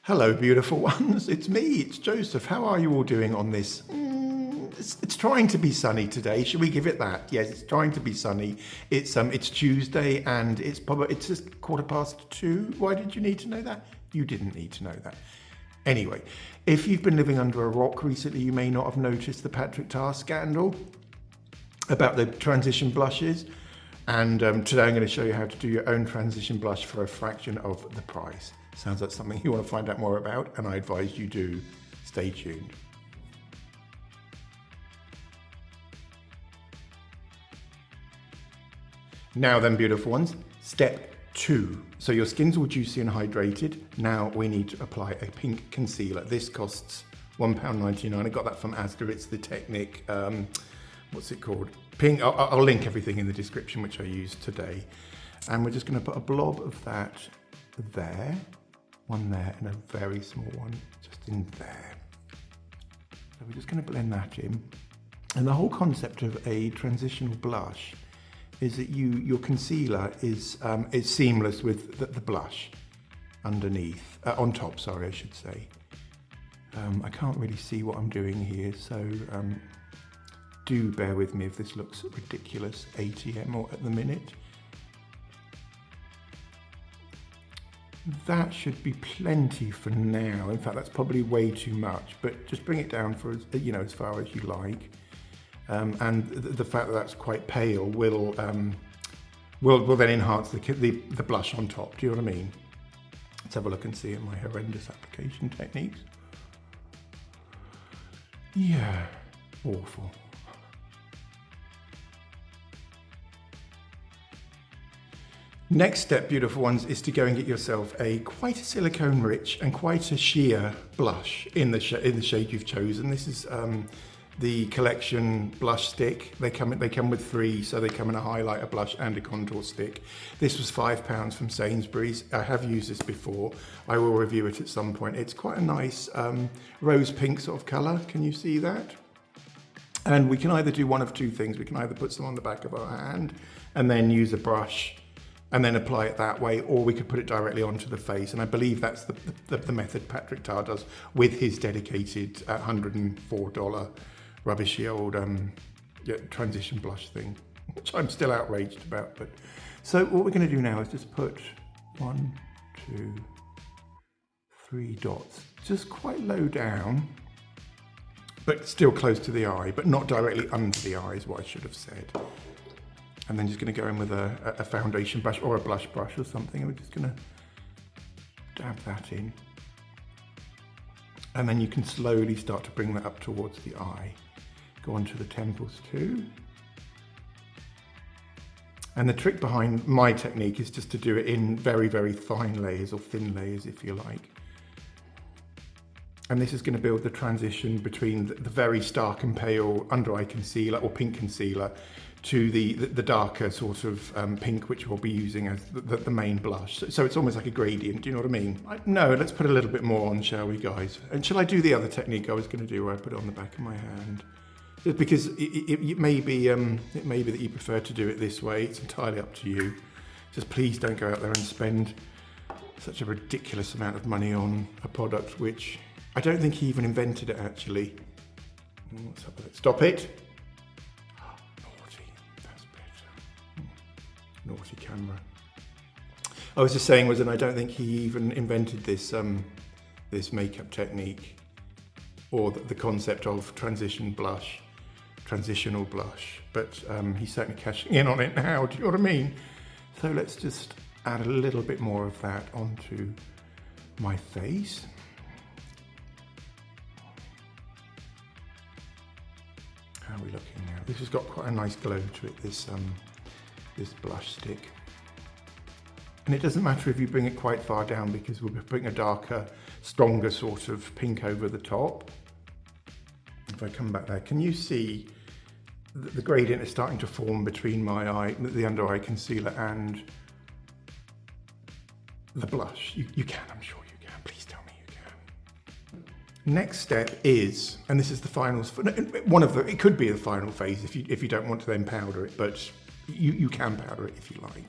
Hello, beautiful ones. It's me, it's Joseph. How are you all doing on this? It's trying to be sunny today. Should we give it that? Yes, it's trying to be sunny. It's Tuesday and it's just 2:15. Why did you need to know that? You didn't need to know that. Anyway, if you've been living under a rock recently, you may not have noticed the Perfector scandal about the transition blushes. And today I'm going to show you how to do your own transition blush for a fraction of the price. Sounds like something you want to find out more about, and I advise you do. Stay tuned. Now then, beautiful ones, step 2. So your skin's all juicy and hydrated. Now we need to apply a pink concealer. This costs £1.99. I got that from Asda. It's the Technic, what's it called? Pink. I'll link everything in the description, which I used today. And we're just going to put a blob of that there, one there, and a very small one just in there. So we're just going to blend that in. And the whole concept of a transitional blush is that your concealer is seamless with the blush underneath, on top, sorry, I should say. I can't really see what I'm doing here, so do bear with me if this looks ridiculous ATM or at the minute. That should be plenty for now. In fact, that's probably way too much, but just bring it down for as far as you like. And the fact that that's quite pale will then enhance the blush on top. Do you know what I mean? Let's have a look and see my horrendous application techniques. Yeah, awful. Next step, beautiful ones, is to go and get yourself quite a silicone rich and quite a sheer blush in the shade you've chosen. This is the collection blush stick. They come with 3, so they come in a highlighter blush and a contour stick. This was £5 from Sainsbury's. I have used this before. I will review it at some point. It's quite a nice rose pink sort of colour. Can you see that? And we can either do one of two things. We can either put some on the back of our hand and then use a brush and then apply it that way, or we could put it directly onto the face. And I believe that's the method Perfector does with his dedicated $104 rubbishy old transition blush thing, which I'm still outraged about. But so what we're going to do now is just put 1, 2, 3 dots, just quite low down, but still close to the eye, but not directly under the eye is what I should have said. And then just going to go in with a foundation brush or a blush brush or something. And we're just going to dab that in. And then you can slowly start to bring that up towards the eye. Go onto the temples too. And the trick behind my technique is just to do it in very, very fine layers or thin layers, if you like. And this is going to build the transition between the very stark and pale under eye concealer or pink concealer to the darker sort of pink, which we'll be using as the main blush. So it's almost like a gradient, do you know what I mean? No, let's put a little bit more on, shall we, guys? And shall I do the other technique I was going to do where I put it on the back of my hand? Just because it may be that you prefer to do it this way. It's entirely up to you. Just please don't go out there and spend such a ridiculous amount of money on a product which I don't think he even invented it, actually. What's up with it? Stop it. Naughty camera. I was just saying, and I don't think he even invented this this makeup technique or the concept of transitional blush, but he's certainly cashing in on it now. Do you know what I mean? So let's just add a little bit more of that onto my face. How are we looking now? This has got quite a nice glow to it, this blush stick. And it doesn't matter if you bring it quite far down, because we'll be putting a darker, stronger sort of pink over the top. If I come back there, can you see the gradient is starting to form between my eye, the under eye concealer, and the blush? You can, I'm sure you can. Please tell me you can. Next step is, and this is the final, it could be the final phase if you don't want to then powder it, but you can powder it if you like.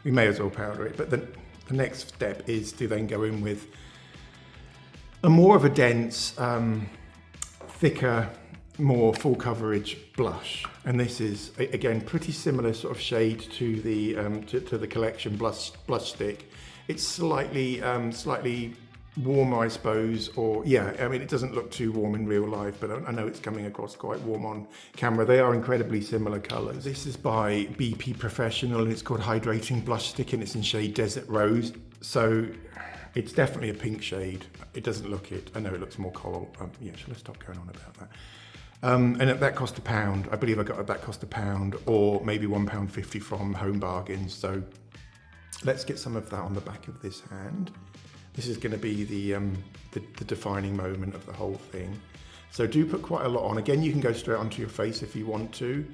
We may as well powder it, but the next step is to then go in with a more of a dense, thicker, more full coverage blush, and this is again pretty similar sort of shade to the collection blush stick. It's slightly warmer, I suppose, or yeah, I mean it doesn't look too warm in real life, but I know it's coming across quite warm on camera. They are incredibly similar colours. This is by BP Professional. It's called Hydrating Blush Stick, and it's in shade Desert Rose. So it's definitely a pink shade. It doesn't look it. I know it looks more coral. Yeah, shall I stop going on about that? And that cost £1. I believe I got that cost £1, or maybe £1.50 from Home Bargains. So let's get some of that on the back of this hand. This is going to be the defining moment of the whole thing. So do put quite a lot on. Again, you can go straight onto your face if you want to.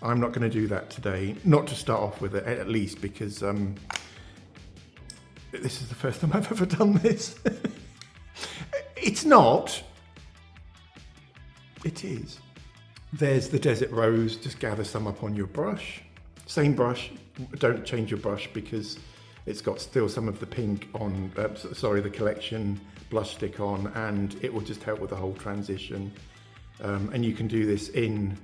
I'm not going to do that today, not to start off with it, at least, because this is the first time I've ever done this. It's not. It is. There's the Desert Rose. Just gather some up on your brush. Same brush. Don't change your brush because it's got still some of the pink on, the collection blush stick on, and it will just help with the whole transition. And you can do this in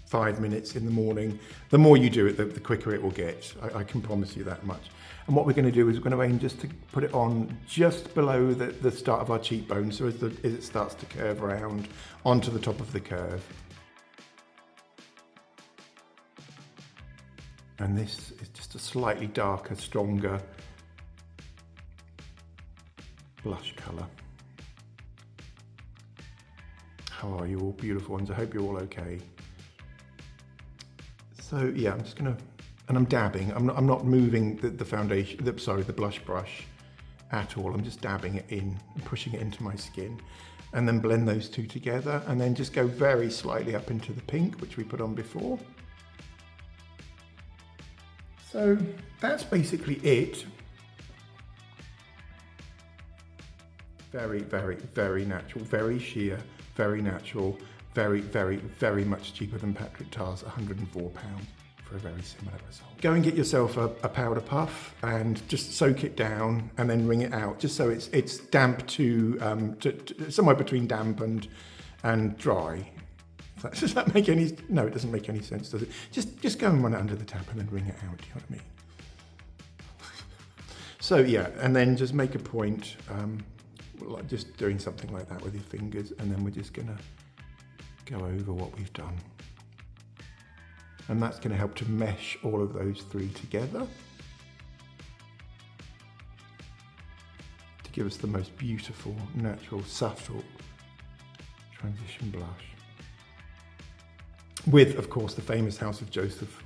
5 minutes in the morning. The more you do it, the quicker it will get. I can promise you that much. And what we're going to do is we're going to aim just to put it on just below the start of our cheekbone, so as it starts to curve around onto the top of the curve. And this is just a slightly darker, stronger blush colour. How are you all, beautiful ones? I hope you're all okay. So yeah, I'm just going to, and I'm dabbing. I'm not moving the foundation, the blush brush at all. I'm just dabbing it in and pushing it into my skin, and then blend those two together, and then just go very slightly up into the pink, which we put on before. So that's basically it. Very, very, very natural, very sheer, very natural, very, very, very much cheaper than Patrick Tar's £104 for a very similar result. Go and get yourself a powder puff and just soak it down and then wring it out, just so it's damp to somewhere between damp and dry. Does that make any? No, it doesn't make any sense, does it? Just go and run it under the tap and then wring it out. Do you know what I mean? So yeah, and then just make a point, like just doing something like that with your fingers, and then we're just gonna go over what we've done, and that's going to help to mesh all of those three together to give us the most beautiful, natural, subtle transition blush. With, of course, the famous House of Joseph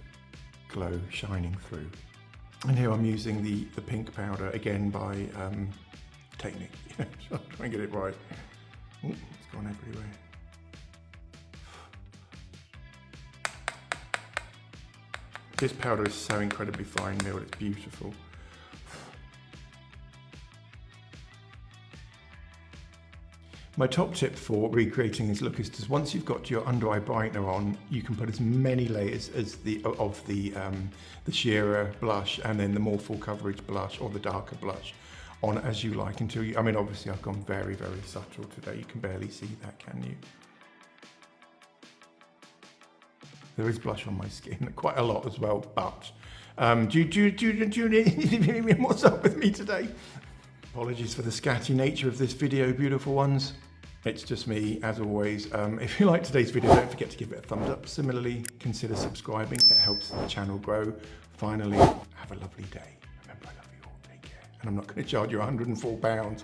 glow shining through. And here I'm using the pink powder, again by Technic. I'll try and get it right. Ooh, it's gone everywhere. This powder is so incredibly fine milled, it's beautiful. My top tip for recreating this look is just once you've got your under eye brightener on, you can put as many layers as the sheerer blush and then the more full coverage blush or the darker blush on as you like until you, I mean obviously I've gone very, very subtle today, you can barely see that, can you? There is blush on my skin, quite a lot as well, but do you what's up with me today? Apologies for the scatty nature of this video, beautiful ones. It's just me, as always. If you like today's video, don't forget to give it a thumbs up. Similarly, consider subscribing. It helps the channel grow. Finally, have a lovely day. Remember, I love you all. Take care. And I'm not going to charge you £104.